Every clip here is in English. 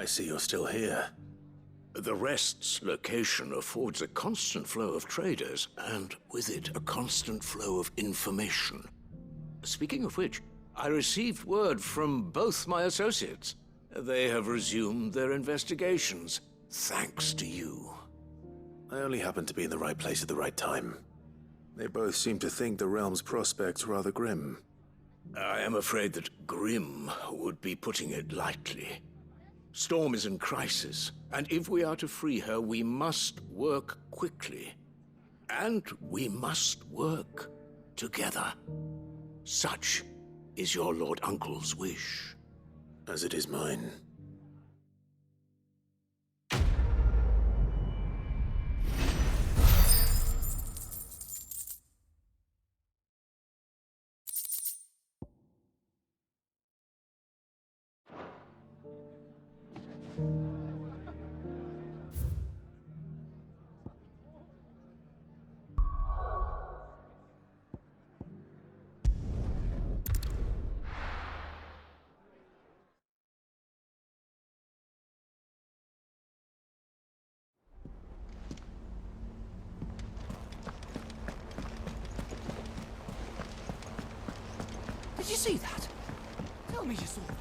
see you're still here. The Rest's location affords a constant flow of traders, and with it, a constant flow of information. Speaking of which, I received word from both my associates. They have resumed their investigations, thanks to you. I only happened to be in the right place at the right time. They both seem to think the realm's prospects rather grim. I am afraid that grim would be putting it lightly. Storm is in crisis, and if we are to free her, we must work quickly. And we must work together. Such is your Lord Uncle's wish. As it is mine. Did you see that? Tell me you saw that.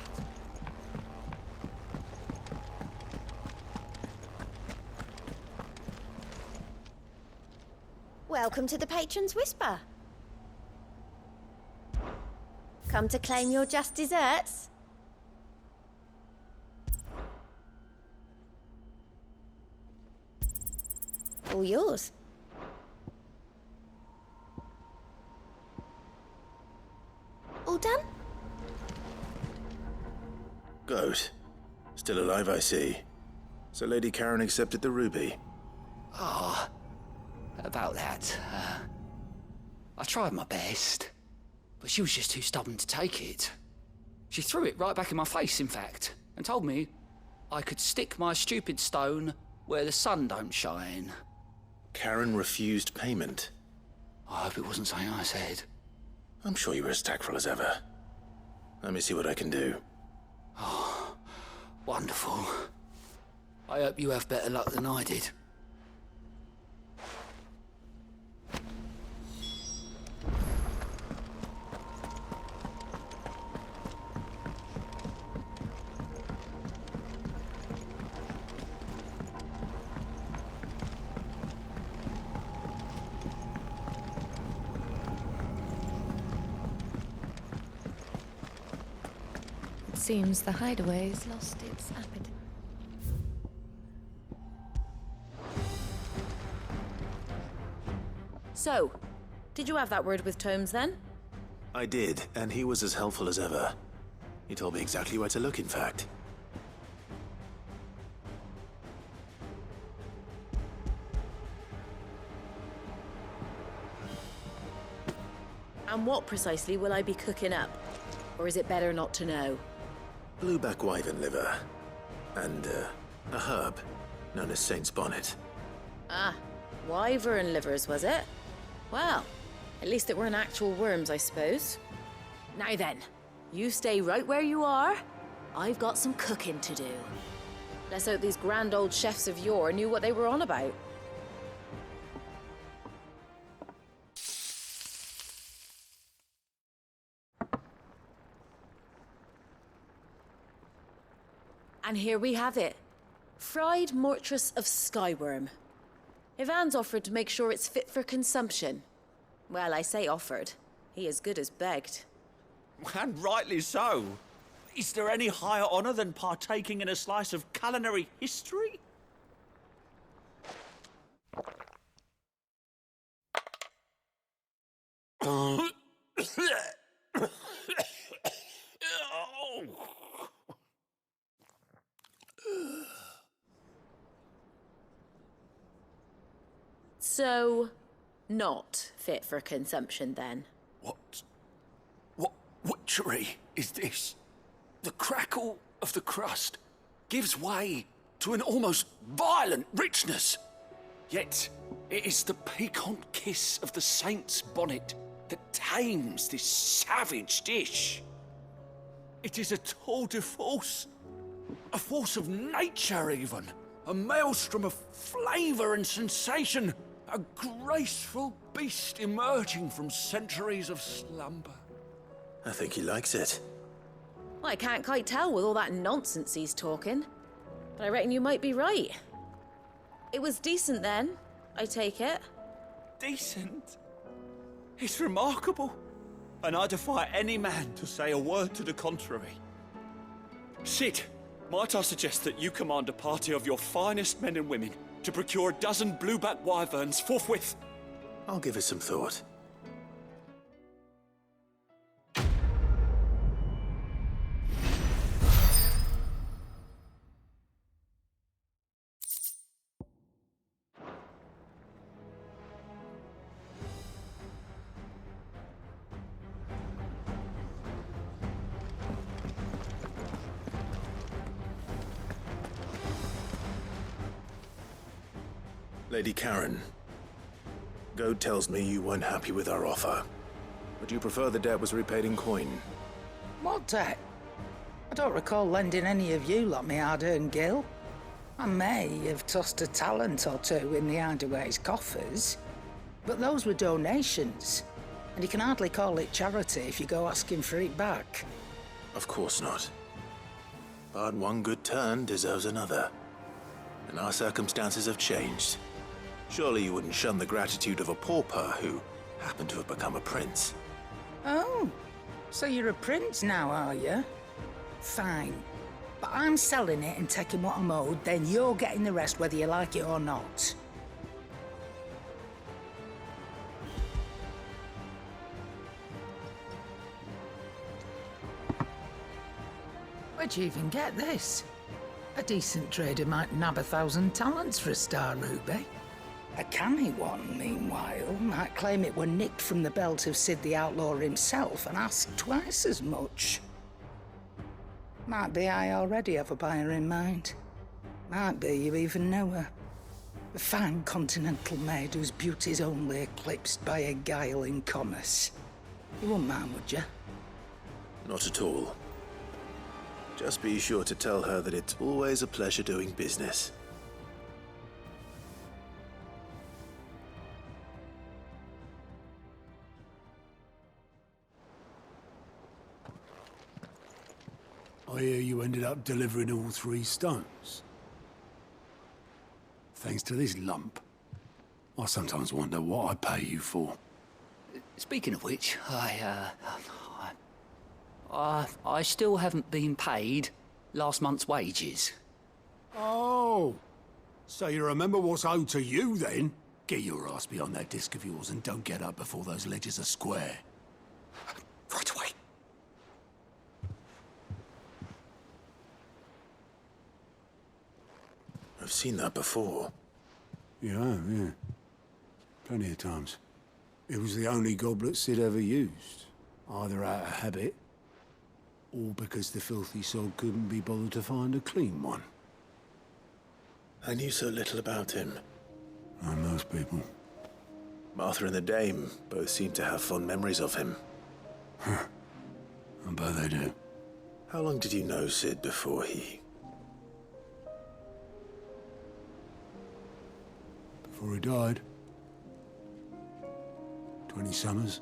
Welcome to the Patron's Whisper. Come to claim your just desserts? All yours. All done? Good. Still alive, I see. So Lady Karen accepted the ruby. Ah, about that. I tried my best, but she was just too stubborn to take it. She threw it right back in my face, in fact, and told me I could stick my stupid stone where the sun don't shine. Karen refused payment. I hope it wasn't something I said. I'm sure you were as tactful as ever. Let me see what I can do. Oh, wonderful. I hope you have better luck than I did. Seems the hideaway's lost its appetite. So, did you have that word with Tomes then? I did, and he was as helpful as ever. He told me exactly where to look, in fact. And what precisely will I be cooking up? Or is it better not to know? Blueback wyvern liver. And, a herb known as Saint's Bonnet. Ah, wyvern livers, was it? Well, at least it weren't actual worms, I suppose. Now then, you stay right where you are. I've got some cooking to do. Let's hope these grand old chefs of yore knew what they were on about. And here we have it. Fried mortress of skyworm. Ivan's offered to make sure it's fit for consumption. Well, I say offered. He as good as begged. And rightly so. Is there any higher honor than partaking in a slice of culinary history? So, not fit for consumption then? What witchery is this? The crackle of the crust gives way to an almost violent richness. Yet, it is the piquant kiss of the saint's bonnet that tames this savage dish. It is a tour de force. A force of nature, even. A maelstrom of flavour and sensation. A graceful beast emerging from centuries of slumber. I think he likes it. Well, I can't quite tell with all that nonsense he's talking. But I reckon you might be right. It was decent then, I take it. Decent? It's remarkable. And I defy any man to say a word to the contrary. Sid, might I suggest that you command a party of your finest men and women to procure a dozen blueback wyverns forthwith? I'll give it some thought. Lady Karen, Goad tells me you weren't happy with our offer. Would you prefer the debt was repaid in coin? What debt? I don't recall lending any of you lot me hard-earned gil. I may have tossed a talent or two in the Hideaway's coffers, but those were donations, and you can hardly call it charity if you go asking for it back. Of course not. But one good turn deserves another. And our circumstances have changed. Surely you wouldn't shun the gratitude of a pauper who happened to have become a prince. Oh, so you're a prince now, are you? Fine. But I'm selling it and taking what I'm owed, then you're getting the rest whether you like it or not. Where'd you even get this? A decent trader might nab 1,000 talents for a star ruby. A canny one, meanwhile, might claim it were nicked from the belt of Sid the Outlaw himself and ask twice as much. Might be I already have a buyer in mind. Might be you even know her. A fine continental maid whose beauty's only eclipsed by a guile in commerce. You wouldn't mind, would you? Not at all. Just be sure to tell her that it's always a pleasure doing business. I hear you ended up delivering all 3 stones. Thanks to this lump. I sometimes wonder what I pay you for. Speaking of which, I still haven't been paid last month's wages. Oh, so you remember what's owed to you then? Get your ass behind that disc of yours and don't get up before those ledgers are square. Right away. I've seen that before. Yeah. Plenty of times. It was the only goblet Sid ever used. Either out of habit, or because the filthy soul couldn't be bothered to find a clean one. I knew so little about him. Like most people. Martha and the Dame both seem to have fond memories of him. I bet they do. How long did you know Sid before he... Before he died. 20 summers,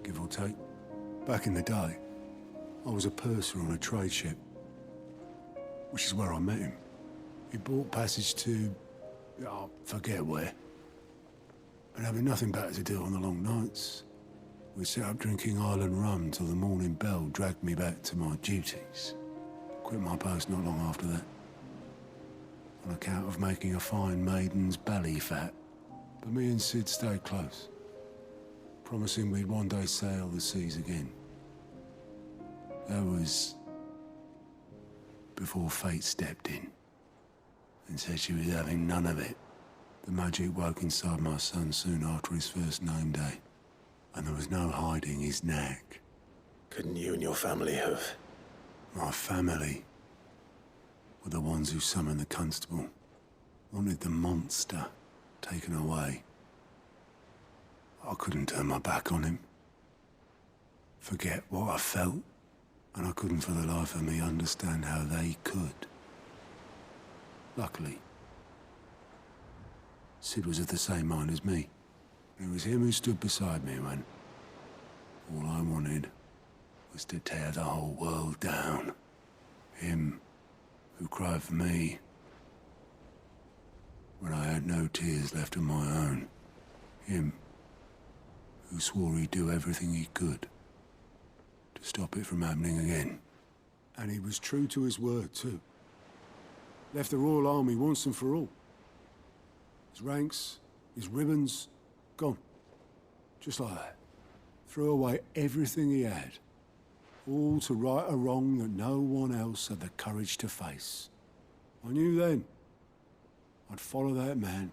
give or take. Back in the day, I was a purser on a trade ship, which is where I met him. He bought passage to... I forget where. But having nothing better to do on the long nights, we sat up drinking island rum till the morning bell dragged me back to my duties. Quit my post not long after that. On account of making a fine maiden's belly fat. But me and Sid stayed close, promising we'd one day sail the seas again. That was before fate stepped in and said she was having none of it. The magic woke inside my son soon after his first name day, and there was no hiding his knack. Couldn't you and your family have... My family were the ones who summoned the constable, wanted the monster taken away. I couldn't turn my back on him, forget what I felt, and I couldn't for the life of me understand how they could. Luckily, Sid was of the same mind as me. It was him who stood beside me when all I wanted was to tear the whole world down. Him who cried for me when I had no tears left of my own. Him who swore he'd do everything he could to stop it from happening again. And he was true to his word, too. Left the Royal Army once and for all. His ranks, his ribbons, gone. Just like that. Threw away everything he had. All to right a wrong that no one else had the courage to face. I knew then I'd follow that man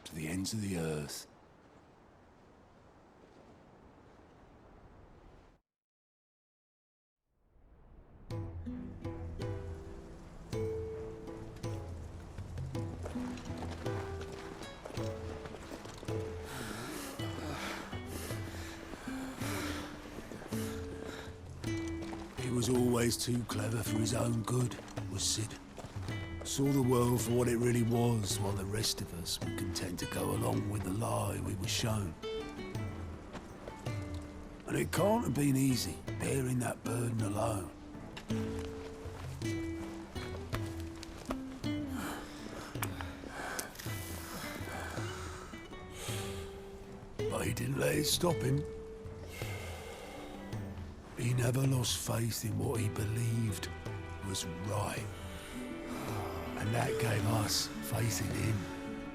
to the ends of the earth. He was always too clever for his own good, was Sid. Saw the world for what it really was, while the rest of us were content to go along with the lie we were shown. And it can't have been easy, bearing that burden alone. But he didn't let it stop him. He never lost faith in what he believed was right. And that gave us faith in him.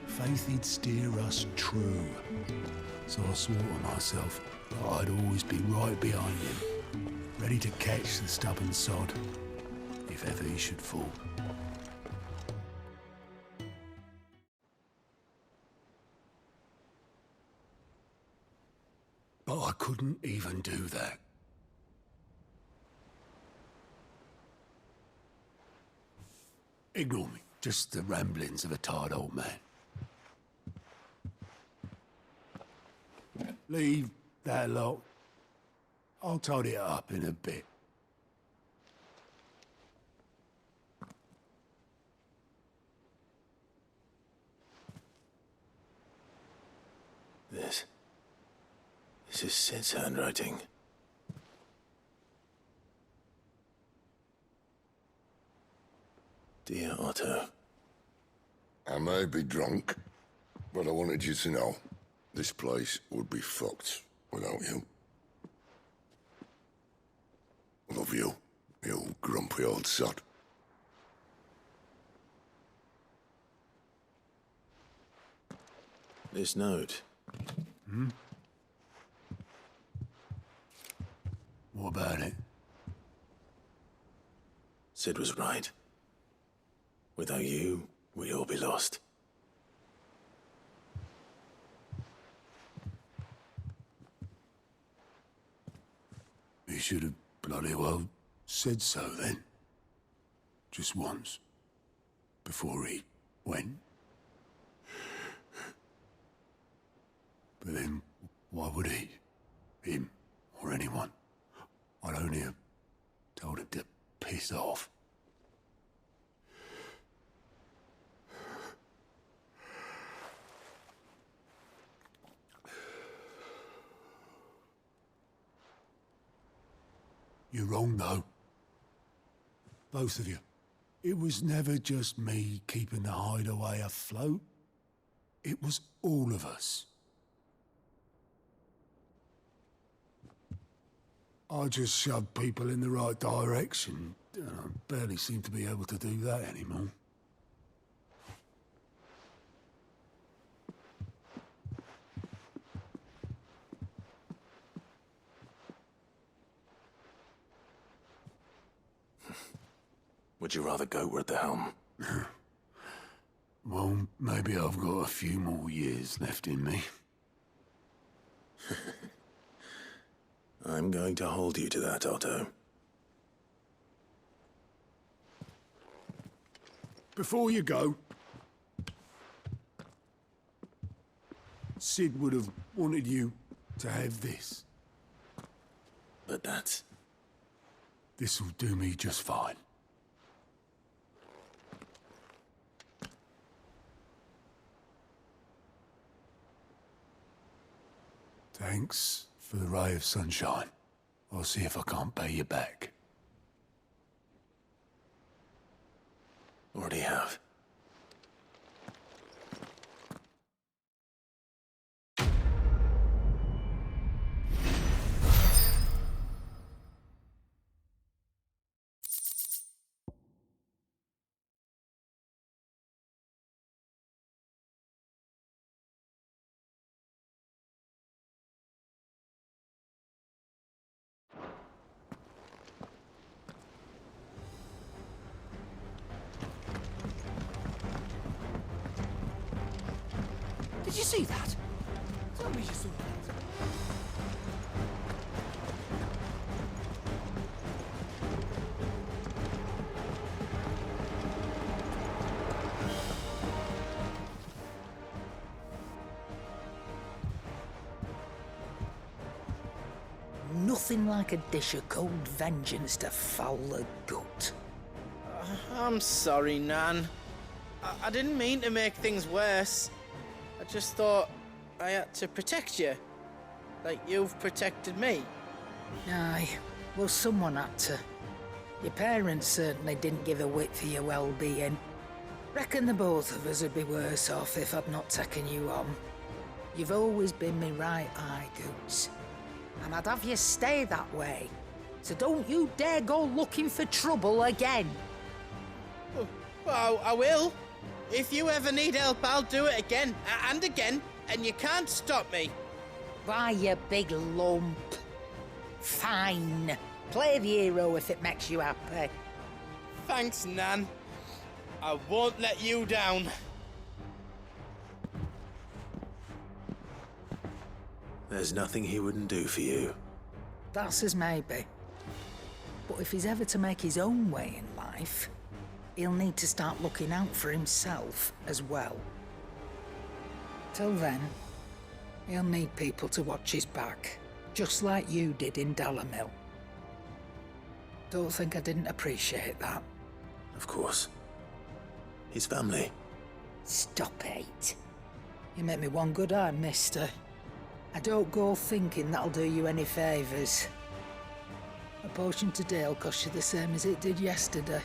Faith he'd steer us true. So I swore to myself that I'd always be right behind him, ready to catch the stubborn sod, if ever he should fall. But I couldn't even do that. Ignore me. Just the ramblings of a tired old man. Leave that lot. I'll tidy it up in a bit. This is Sid's handwriting. Dear Otto. I may be drunk, but I wanted you to know this place would be fucked without you. Love you, you grumpy old sod. This note. What about it? Sid was right. Without you, we'd all be lost. He should have bloody well said so then. Just once. Before he went. But then, why would he? Him, or anyone? I'd only have told him to piss off. You're wrong, though. Both of you. It was never just me keeping the hideaway afloat. It was all of us. I just shoved people in the right direction. I barely seem to be able to do that anymore. Would you rather go at the helm? Well, maybe I've got a few more years left in me. I'm going to hold you to that, Otto. Before you go, Sid would have wanted you to have this. But that's... This'll do me just fine. Thanks for the ray of sunshine. I'll see if I can't pay you back. Already have. Did you see that? Tell me you saw that. Nothing like a dish of cold vengeance to foul the gut. I'm sorry, Nan. I didn't mean to make things worse. I just thought I had to protect you. Like you've protected me. Aye, well, someone had to. Your parents certainly didn't give a whit for your well-being. Reckon the both of us would be worse off if I'd not taken you on. You've always been me right eye, Goots. And I'd have you stay that way. So don't you dare go looking for trouble again. Well, I will. If you ever need help, I'll do it again and again, and you can't stop me. Why, you big lump. Fine. Play the hero if it makes you happy. Thanks, Nan. I won't let you down. There's nothing he wouldn't do for you. That's as maybe. But if he's ever to make his own way in life, he'll need to start looking out for himself as well. Till then, he'll need people to watch his back, just like you did in Dalamil. Don't think I didn't appreciate that. Of course. His family. Stop it. You make me one good eye, mister. I don't go thinking that'll do you any favours. A potion today'll cost you the same as it did yesterday.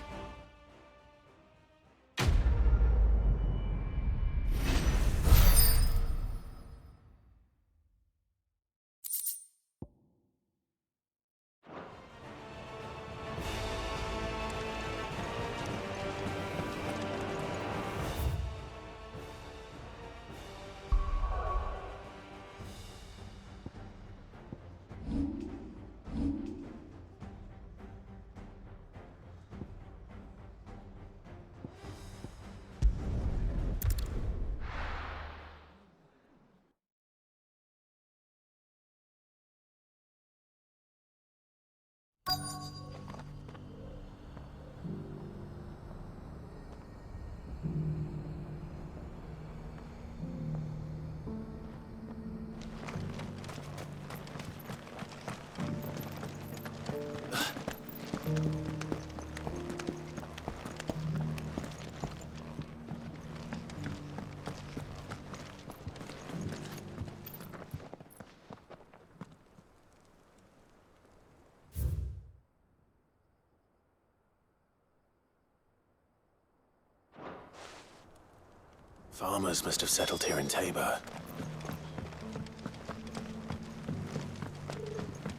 Farmers must have settled here in Tabor.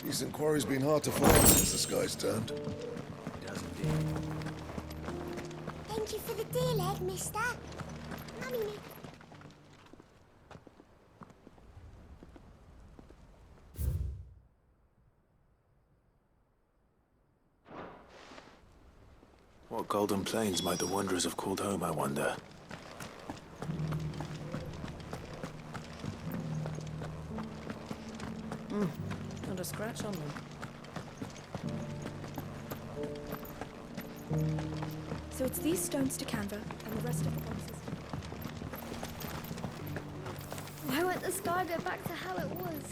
Decent quarry's been hard to find since the sky's turned. It does indeed. Thank you for the deal, egg, mister. Mummy, What golden plains might the wanderers have called home, I wonder? Not a scratch on them. So it's these stones to Canva and the rest of the boxes. why won't the sky go back to how it was?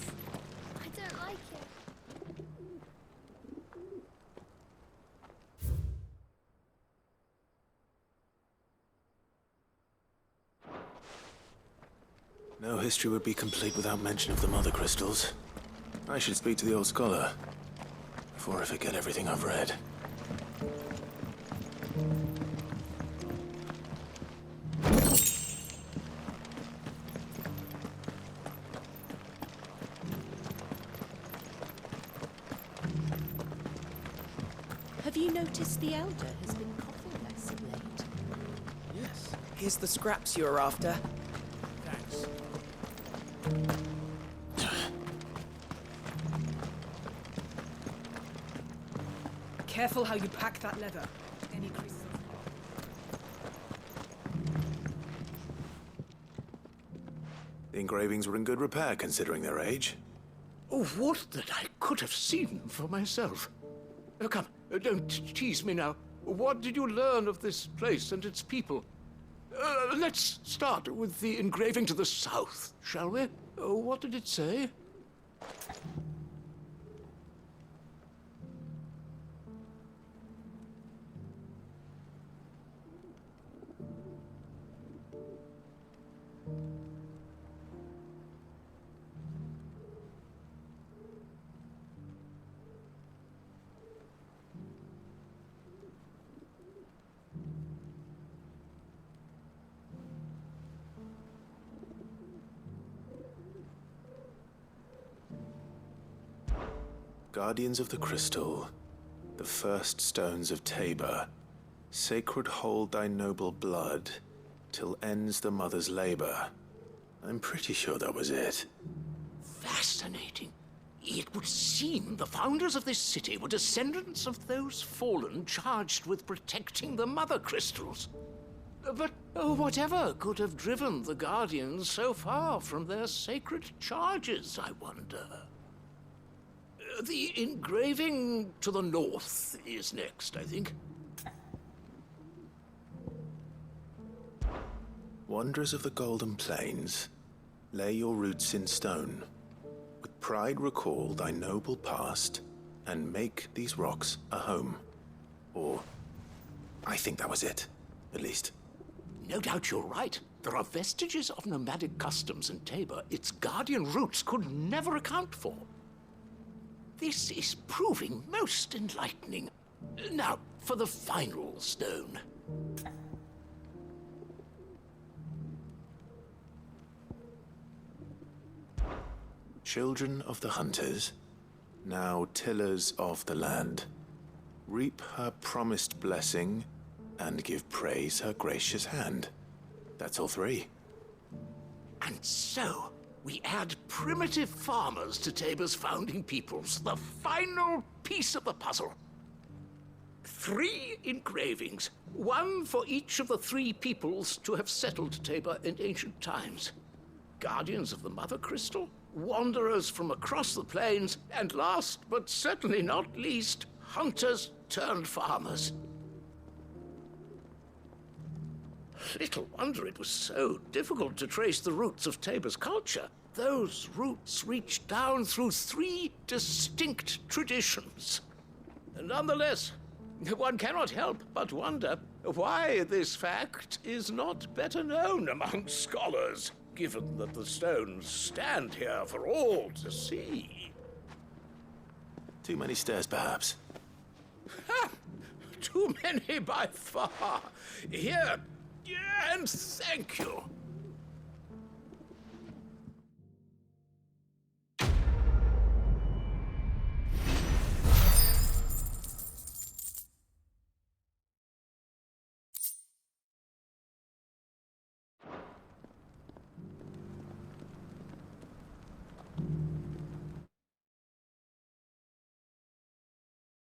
I don't like it. No history would be complete without mention of the mother crystals. I should speak to the old scholar before I forget everything I've read. Have you noticed the Elder has been coughing less of late? Yes. Here's the scraps you were after. Thanks. Careful how you pack that leather. Any creases? The engravings were in good repair considering their age. Oh, what that I could have seen for myself. Come, don't tease me now. What did you learn of this place and its people? Let's start with the engraving to the south, shall we? What did it say? Guardians of the Crystal, the first stones of Tabor, sacred hold thy noble blood, till ends the mother's labor. I'm pretty sure that was it. Fascinating. It would seem the founders of this city were descendants of those fallen charged with protecting the mother crystals. But whatever could have driven the Guardians so far from their sacred charges, I wonder? The engraving to the north is next, I think. Wanderers of the Golden Plains, lay your roots in stone. With pride recall thy noble past, and make these rocks a home. Or, I think that was it, at least. No doubt you're right. There are vestiges of nomadic customs in Tabor its guardian roots could never account for. This is proving most enlightening. Now, for the final stone. Children of the hunters, now tillers of the land, reap her promised blessing and give praise her gracious hand. That's all three. And so, we add primitive farmers to Tabor's founding peoples, the final piece of the puzzle. 3 engravings, one for each of the 3 peoples to have settled Tabor in ancient times. Guardians of the Mother Crystal, wanderers from across the plains, and last but certainly not least, hunters turned farmers. Little wonder it was so difficult to trace the roots of Tabor's culture. Those roots reach down through 3 distinct traditions. Nonetheless, one cannot help but wonder why this fact is not better known among scholars, given that the stones stand here for all to see. Too many stairs, perhaps. Ha! Too many by far. Here, and thank you.